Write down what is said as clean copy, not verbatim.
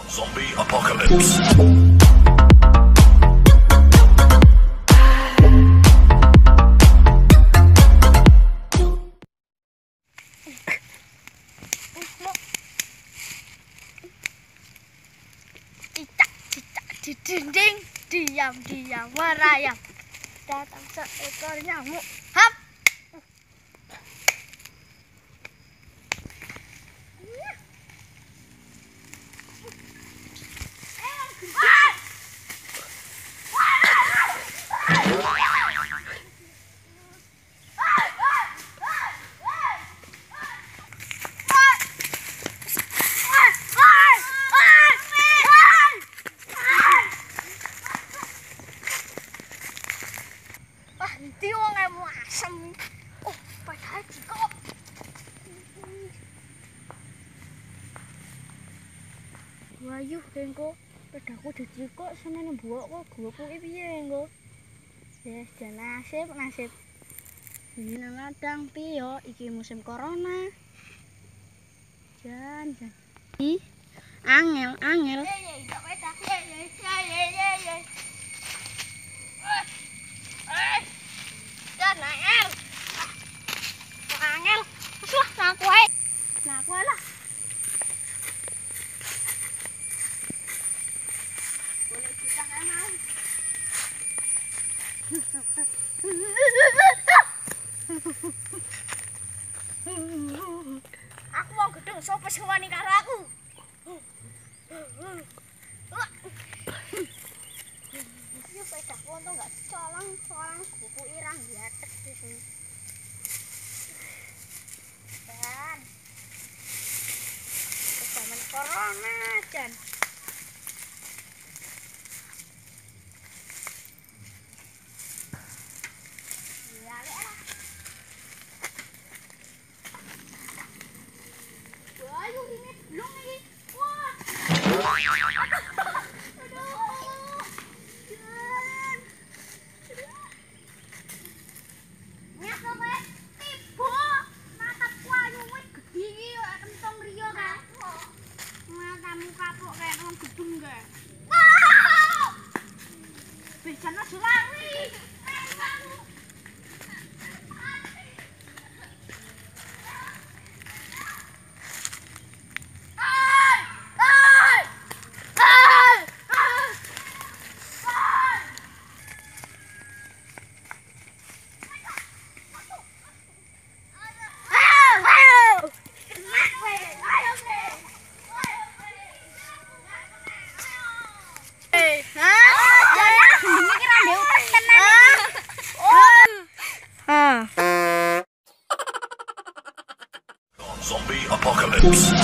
Zombie apocalypse. Cicak di dinding, diam-diam merayap. Datang seekor nyamuk. Hap! Nanti wong emu asem. Oh, padahal jiko. Wayu engko pedaku dijiko senene mbok kok gowoke piye engko. Wis jan nasib. Dina ladang piyo iki musim corona. Jan. Angel. Angel. Wis lah aku ae. Nah, aku lah. Boleh kita kan mau. Aku mau gedung sapa sing wani karo aku. Yo pedaku untung enggak colong buku irang diatek di sini. Dan zaman corona Jan. Ya lah. Wah, ini belum ini. Wah. Aduh. Jan. Nyas kowe tiba. Mataku ayu wis gedhi iki kok kentong riyo kae. Matamu kapok kayak wong gedung kae. Bejana sulari. Zombie apocalypse.